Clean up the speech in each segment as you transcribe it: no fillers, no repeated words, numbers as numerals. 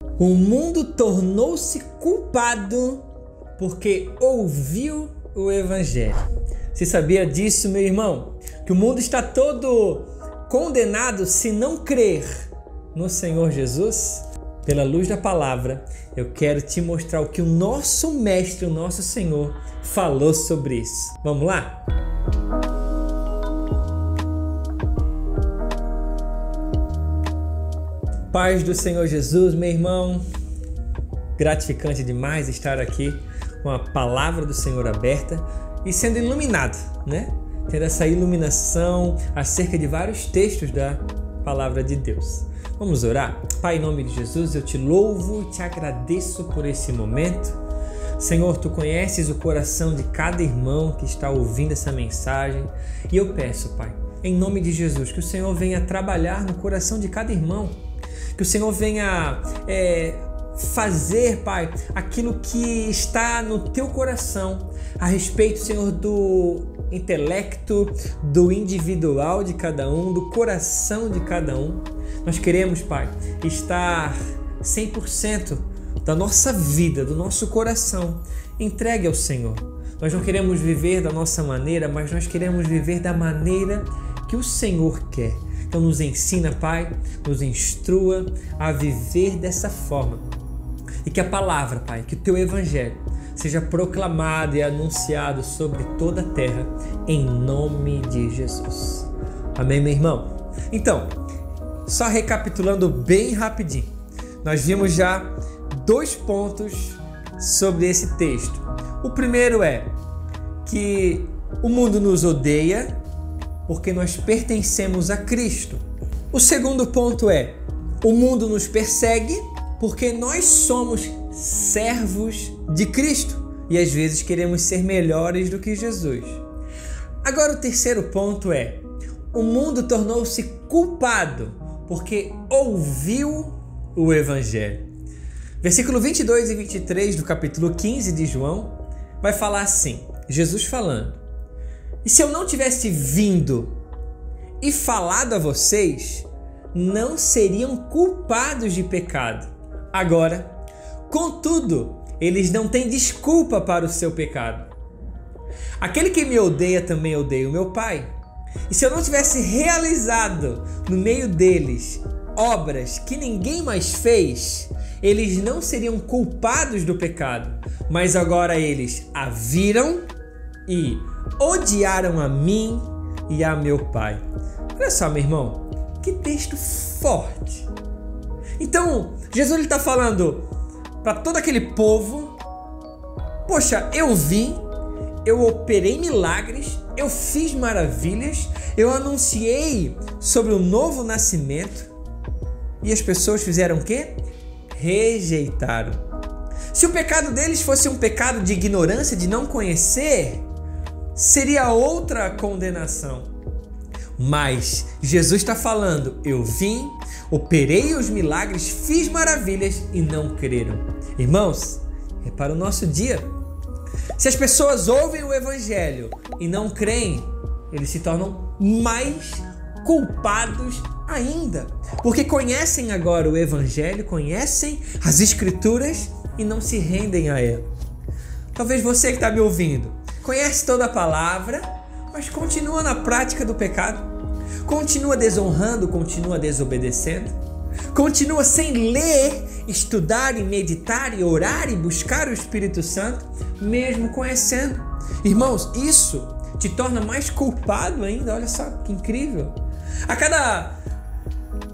O mundo tornou-se culpado porque ouviu o Evangelho. Você sabia disso, meu irmão? Que o mundo está todo condenado se não crer no Senhor Jesus? Pela luz da palavra, eu quero te mostrar o que o nosso Mestre, o nosso Senhor, falou sobre isso. Vamos lá? Paz do Senhor Jesus, meu irmão. Gratificante demais estar aqui com a palavra do Senhor aberta e sendo iluminado, né? Tendo essa iluminação acerca de vários textos da palavra de Deus. Vamos orar? Pai, em nome de Jesus, eu te louvo e te agradeço por esse momento. Senhor, Tu conheces o coração de cada irmão que está ouvindo essa mensagem e eu peço, Pai, em nome de Jesus, que o Senhor venha trabalhar no coração de cada irmão. Que o Senhor venha fazer, Pai, aquilo que está no Teu coração a respeito, Senhor, do intelecto, do individual de cada um, do coração de cada um. Nós queremos, Pai, estar 100% da nossa vida, do nosso coração entregue ao Senhor. Nós não queremos viver da nossa maneira, mas nós queremos viver da maneira que o Senhor quer. Então nos ensina, Pai, nos instrua a viver dessa forma. E que a palavra, Pai, que o Teu Evangelho seja proclamado e anunciado sobre toda a terra, em nome de Jesus. Amém, meu irmão? Então, só recapitulando bem rapidinho, nós vimos já 2 pontos sobre esse texto. O primeiro é que o mundo nos odeia porque nós pertencemos a Cristo. O segundo ponto é: o mundo nos persegue porque nós somos servos de Cristo e às vezes queremos ser melhores do que Jesus. Agora o terceiro ponto é: o mundo tornou-se culpado porque ouviu o Evangelho. Versículo 22 e 23 do capítulo 15 de João vai falar assim, Jesus falando: e se eu não tivesse vindo e falado a vocês, não seriam culpados de pecado. Agora, contudo, eles não têm desculpa para o seu pecado. Aquele que me odeia também odeia o meu Pai. E se eu não tivesse realizado no meio deles obras que ninguém mais fez, eles não seriam culpados do pecado. Mas agora eles a viram e odiaram a mim e a meu Pai. Olha só, meu irmão, que texto forte. Então, Jesus está falando para todo aquele povo: poxa, eu vim, eu operei milagres, eu fiz maravilhas, eu anunciei sobre o novo nascimento e as pessoas fizeram o quê? Rejeitaram. Se o pecado deles fosse um pecado de ignorância, de não conhecer, seria outra condenação. Mas Jesus está falando: eu vim, operei os milagres, fiz maravilhas e não creram. Irmãos, é para o nosso dia. Se as pessoas ouvem o Evangelho e não creem, eles se tornam mais culpados ainda, porque conhecem agora o Evangelho, conhecem as Escrituras e não se rendem a ela. Talvez você que está me ouvindo conhece toda a palavra, mas continua na prática do pecado, continua desonrando, continua desobedecendo, continua sem ler, estudar e meditar e orar e buscar o Espírito Santo, mesmo conhecendo. Irmãos, isso te torna mais culpado ainda. Olha só que incrível. A cada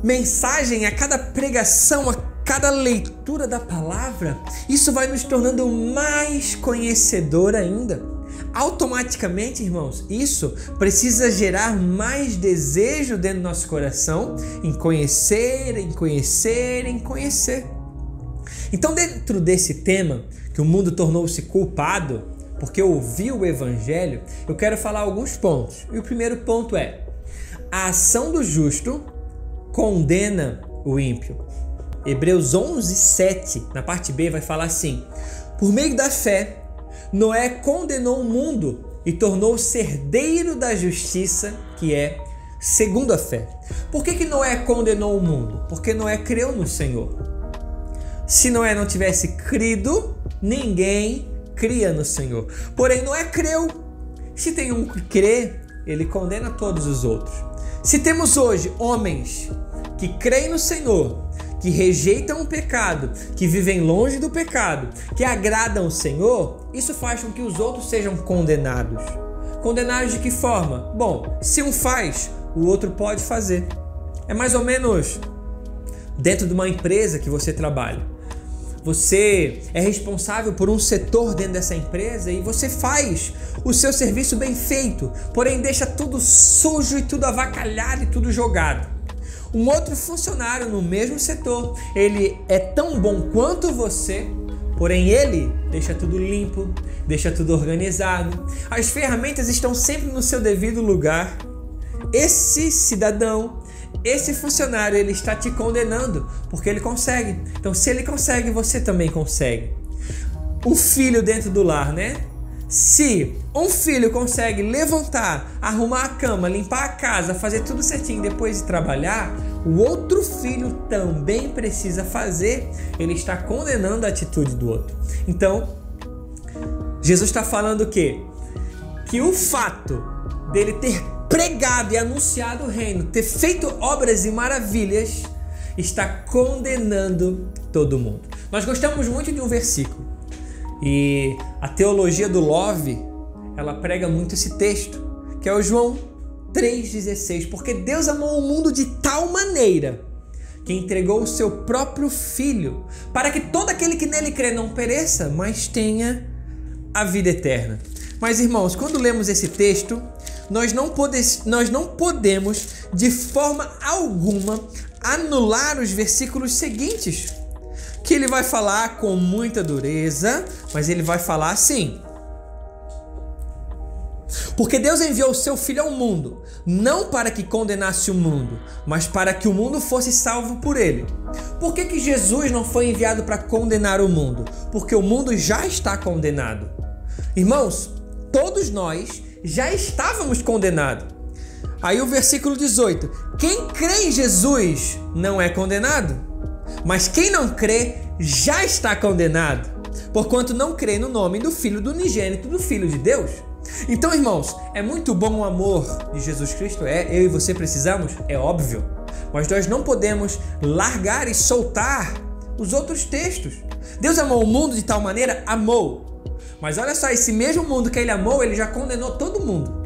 mensagem, a cada pregação, a cada leitura da palavra, isso vai nos tornando mais conhecedor ainda. Automaticamente, irmãos, isso precisa gerar mais desejo dentro do nosso coração em conhecer, em conhecer, em conhecer. Então, dentro desse tema, que o mundo tornou-se culpado porque ouviu o Evangelho, eu quero falar alguns pontos. E o primeiro ponto é: a ação do justo condena o ímpio. Hebreus 11:7, na parte B, vai falar assim: por meio da fé, Noé condenou o mundo e tornou-se herdeiro da justiça, que é segundo a fé. Por que Noé condenou o mundo? Porque Noé creu no Senhor. Se Noé não tivesse crido, ninguém cria no Senhor. Porém, Noé creu. Se tem um que crê, ele condena todos os outros. Se temos hoje homens que creem no Senhor, que rejeitam o pecado, que vivem longe do pecado, que agradam o Senhor, isso faz com que os outros sejam condenados. Condenados de que forma? Bom, se um faz, o outro pode fazer. É mais ou menos dentro de uma empresa que você trabalha. Você é responsável por um setor dentro dessa empresa e você faz o seu serviço bem feito, porém deixa tudo sujo e tudo avacalhado e tudo jogado. Um outro funcionário no mesmo setor, ele é tão bom quanto você, porém ele deixa tudo limpo, deixa tudo organizado, as ferramentas estão sempre no seu devido lugar. Esse cidadão, esse funcionário, ele está te condenando porque ele consegue. Então, se ele consegue, você também consegue. Um filho dentro do lar, né? Se um filho consegue levantar, arrumar a cama, limpar a casa, fazer tudo certinho depois de trabalhar, o outro filho também precisa fazer. Ele está condenando a atitude do outro. Então, Jesus está falando o quê? Que o fato dele ter pregado e anunciado o reino, ter feito obras e maravilhas, está condenando todo mundo. Nós gostamos muito de um versículo e a teologia do Love, ela prega muito esse texto, que é o João 3,16, porque Deus amou o mundo de tal maneira que entregou o seu próprio Filho, para que todo aquele que nele crê não pereça, mas tenha a vida eterna. Mas, irmãos, quando lemos esse texto, nós não podemos de forma alguma anular os versículos seguintes, que ele vai falar com muita dureza, mas ele vai falar assim: porque Deus enviou o seu Filho ao mundo, não para que condenasse o mundo, mas para que o mundo fosse salvo por ele. Por que Jesus não foi enviado para condenar o mundo? Porque o mundo já está condenado. Irmãos, todos nós já estávamos condenados. Aí o versículo 18: quem crê em Jesus não é condenado, mas quem não crê já está condenado, porquanto não crê no nome do Filho do unigênito do Filho de Deus. Então, irmãos, é muito bom o amor de Jesus Cristo, eu e você precisamos, é óbvio, mas nós não podemos largar e soltar os outros textos. Deus amou o mundo de tal maneira, amou. Mas olha só, esse mesmo mundo que ele amou, ele já condenou todo mundo.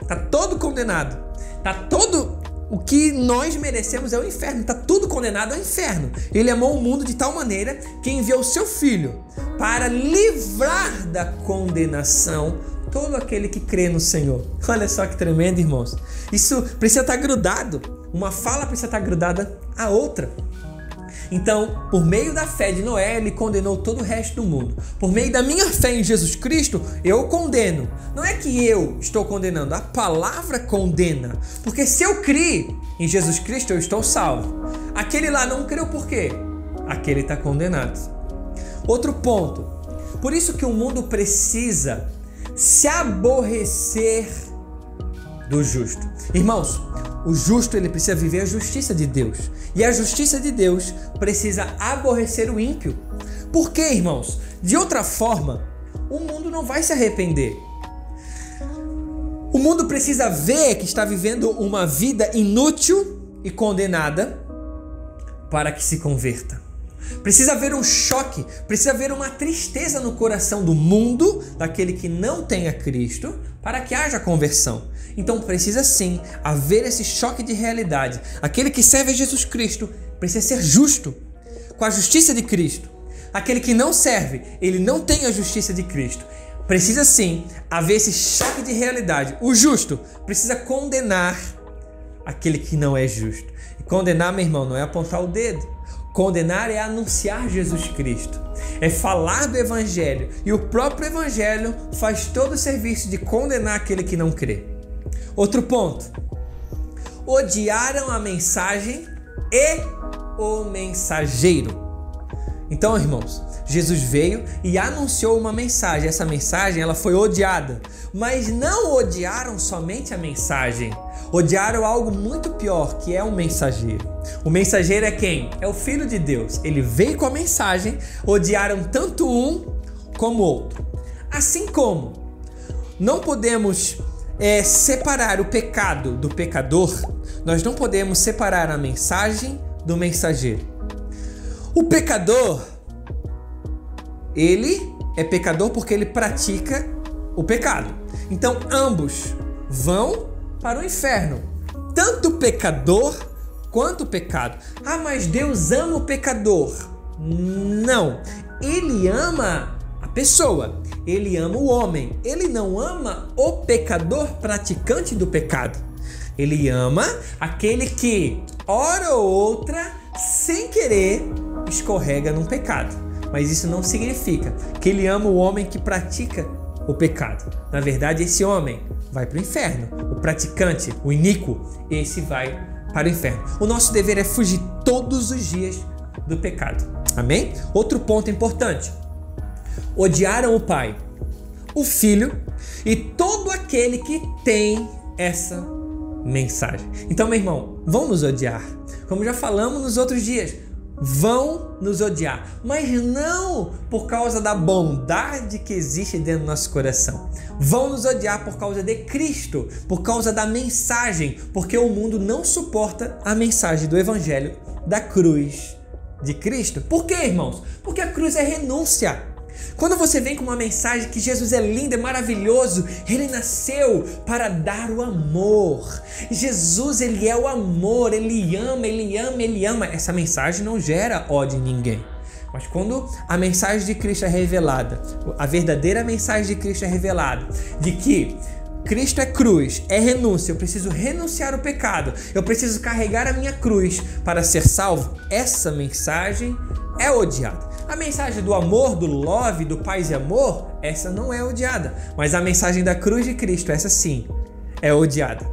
Tá todo condenado. Tá todo... O que nós merecemos é o inferno. Tá tudo condenado ao inferno. Ele amou o mundo de tal maneira que enviou o seu Filho para livrar da condenação todo aquele que crê no Senhor. Olha só que tremendo, irmãos. Isso precisa estar grudado. Uma fala precisa estar grudada à outra. Então, por meio da fé de Noé, ele condenou todo o resto do mundo. Por meio da minha fé em Jesus Cristo, eu condeno. Não é que eu estou condenando, a palavra condena. Porque se eu criei em Jesus Cristo, eu estou salvo. Aquele lá não creu por quê? Aquele está condenado. Outro ponto. Por isso que o mundo precisa se aborrecer do justo. Irmãos, o justo, ele precisa viver a justiça de Deus. E a justiça de Deus precisa aborrecer o ímpio. Por quê, irmãos? De outra forma, o mundo não vai se arrepender. O mundo precisa ver que está vivendo uma vida inútil e condenada para que se converta. Precisa haver um choque, precisa haver uma tristeza no coração do mundo, daquele que não tem a Cristo, para que haja conversão. Então precisa sim haver esse choque de realidade. Aquele que serve a Jesus Cristo precisa ser justo, com a justiça de Cristo. Aquele que não serve, ele não tem a justiça de Cristo. Precisa sim haver esse choque de realidade. O justo precisa condenar aquele que não é justo. E condenar, meu irmão, não é apontar o dedo. Condenar é anunciar Jesus Cristo, é falar do Evangelho, e o próprio Evangelho faz todo o serviço de condenar aquele que não crê. Outro ponto: odiaram a mensagem e o mensageiro. Então, irmãos, Jesus veio e anunciou uma mensagem. Essa mensagem, ela foi odiada, mas não odiaram somente a mensagem, Odiaram algo muito pior, que é um mensageiro. O mensageiro é quem? É o Filho de Deus. Ele veio com a mensagem, odiaram tanto um como o outro. Assim como não podemos separar o pecado do pecador, nós não podemos separar a mensagem do mensageiro. O pecador, ele é pecador porque ele pratica o pecado. Então ambos vão para o inferno, tanto o pecador quanto o pecado. Ah, mas Deus ama o pecador. Não, Ele ama a pessoa, Ele ama o homem, Ele não ama o pecador praticante do pecado. Ele ama aquele que, hora ou outra, sem querer, escorrega num pecado. Mas isso não significa que Ele ama o homem que pratica o pecado. Na verdade, esse homem vai para o inferno. O praticante, o iníquo, esse vai para o inferno. O nosso dever é fugir todos os dias do pecado. Amém? Outro ponto importante. Odiaram o Pai, o Filho e todo aquele que tem essa mensagem. Então, meu irmão, vão nos odiar. Como já falamos nos outros dias, vão nos odiar, mas não por causa da bondade que existe dentro do nosso coração. Vão nos odiar por causa de Cristo, por causa da mensagem, porque o mundo não suporta a mensagem do Evangelho da cruz de Cristo. Por quê, irmãos? Porque a cruz é renúncia. Quando você vem com uma mensagem que Jesus é lindo, é maravilhoso, Ele nasceu para dar o amor. Jesus, Ele é o amor, Ele ama, Ele ama, Ele ama. Essa mensagem não gera ódio em ninguém. Mas quando a mensagem de Cristo é revelada, a verdadeira mensagem de Cristo é revelada, de que Cristo é cruz, é renúncia, eu preciso renunciar ao pecado, eu preciso carregar a minha cruz para ser salvo, essa mensagem é odiada. A mensagem do amor, do love, do paz e amor, essa não é odiada. Mas a mensagem da cruz de Cristo, essa sim, é odiada.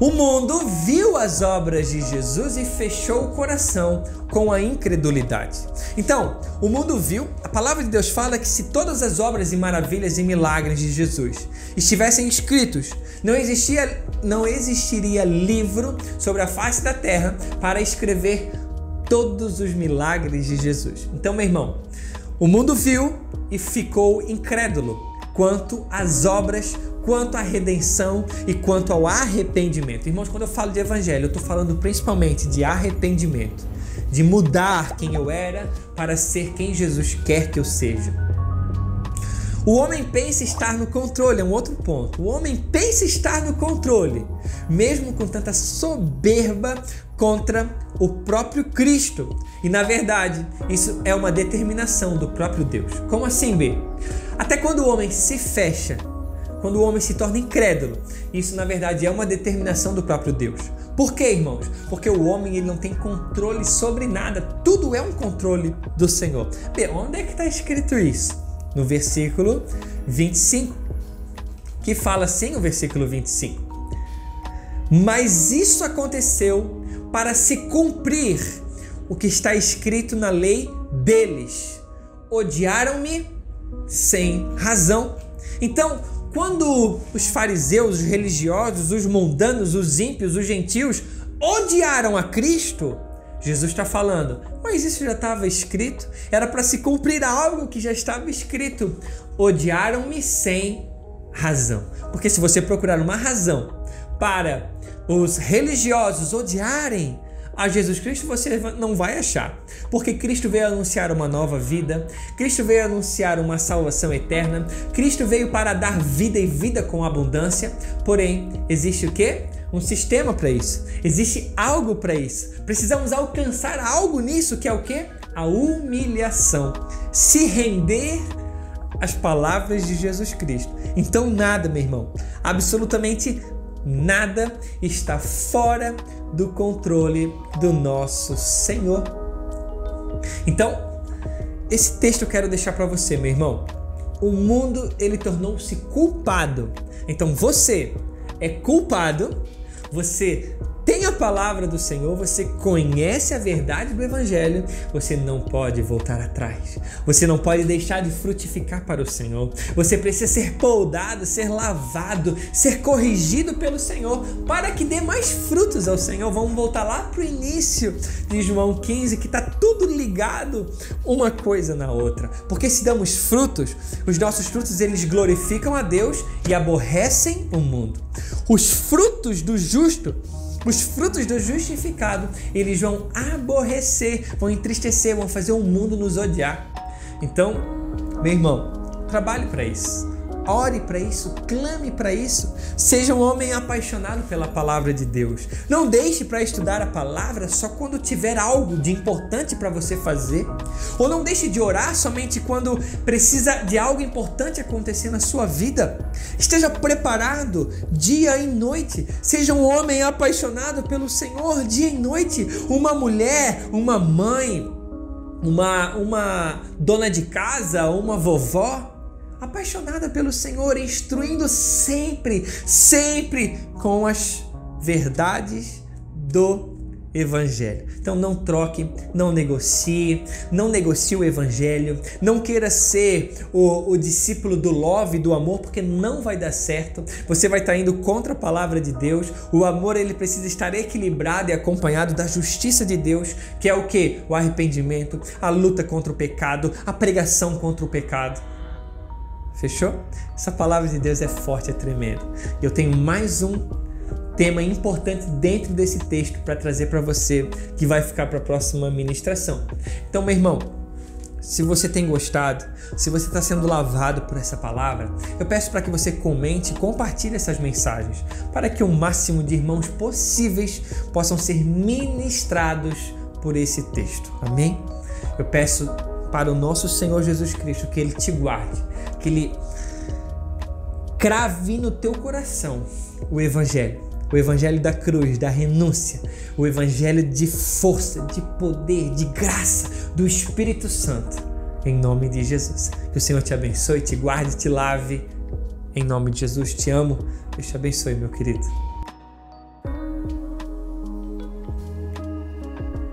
O mundo viu as obras de Jesus e fechou o coração com a incredulidade. Então, o mundo viu, a palavra de Deus fala que se todas as obras e maravilhas e milagres de Jesus estivessem escritos, não existiria livro sobre a face da terra para escrever todos os milagres de Jesus. Então, meu irmão, o mundo viu e ficou incrédulo quanto às obras, quanto à redenção e quanto ao arrependimento. Irmãos, quando eu falo de evangelho, eu estou falando principalmente de arrependimento, de mudar quem eu era para ser quem Jesus quer que eu seja. O homem pensa estar no controle, é um outro ponto. O homem pensa estar no controle, mesmo com tanta soberba contra o próprio Cristo. E na verdade, isso é uma determinação do próprio Deus. Como assim, B? Até quando o homem se fecha, quando o homem se torna incrédulo, isso na verdade é uma determinação do próprio Deus. Por quê, irmãos? Porque o homem ele não tem controle sobre nada, tudo é um controle do Senhor. B, onde é que está escrito isso? No versículo 25, que fala assim, o versículo 25. Mas isso aconteceu para se cumprir o que está escrito na lei deles. Odiaram-me sem razão. Então, quando os fariseus, os religiosos, os mundanos, os ímpios, os gentios odiaram a Cristo, Jesus está falando, mas isso já estava escrito, era para se cumprir algo que já estava escrito. Odiaram-me sem razão. Porque se você procurar uma razão para os religiosos odiarem a Jesus Cristo, você não vai achar. Porque Cristo veio anunciar uma nova vida, Cristo veio anunciar uma salvação eterna, Cristo veio para dar vida e vida com abundância, porém, existe o quê? Um sistema para isso, existe algo para isso. Precisamos alcançar algo nisso, que é o quê? A humilhação. Se render às palavras de Jesus Cristo. Então nada, meu irmão, absolutamente nada está fora do controle do nosso Senhor. Então, esse texto eu quero deixar para você, meu irmão. O mundo, ele tornou-se culpado. Então você é culpado, você tem a palavra do Senhor, você conhece a verdade do Evangelho, você não pode voltar atrás. Você não pode deixar de frutificar para o Senhor. Você precisa ser poldado, ser lavado, ser corrigido pelo Senhor para que dê mais frutos ao Senhor. Vamos voltar lá para o início de João 15, que está tudo ligado uma coisa na outra. Porque se damos frutos, os nossos frutos eles glorificam a Deus e aborrecem o mundo. Os frutos do justo, os frutos do justificado, eles vão aborrecer, vão entristecer, vão fazer o mundo nos odiar. Então, meu irmão, trabalhe para isso. Ore para isso, clame para isso. Seja um homem apaixonado pela palavra de Deus. Não deixe para estudar a palavra só quando tiver algo de importante para você fazer. Ou não deixe de orar somente quando precisa de algo importante acontecer na sua vida. Esteja preparado dia e noite. Seja um homem apaixonado pelo Senhor dia e noite. Uma mulher, uma mãe, uma dona de casa, uma vovó apaixonada pelo Senhor, instruindo sempre com as verdades do Evangelho. Então não troque, não negocie o Evangelho, não queira ser o discípulo do love, do amor, porque não vai dar certo. Você vai estar indo contra a palavra de Deus. O amor ele precisa estar equilibrado e acompanhado da justiça de Deus, que é o quê? O arrependimento, a luta contra o pecado, a pregação contra o pecado. Fechou? Essa palavra de Deus é forte, é tremenda. Eu tenho mais um tema importante dentro desse texto para trazer para você, que vai ficar para a próxima ministração. Então, meu irmão, se você tem gostado, se você está sendo lavado por essa palavra, eu peço para que você comente e compartilhe essas mensagens, para que o máximo de irmãos possíveis possam ser ministrados por esse texto. Amém? Eu peço para o nosso Senhor Jesus Cristo que Ele te guarde, que Ele crave no teu coração o Evangelho da cruz, da renúncia, o Evangelho de força, de poder, de graça do Espírito Santo, em nome de Jesus. Que o Senhor te abençoe, te guarde, te lave, em nome de Jesus. Te amo, Deus te abençoe, meu querido.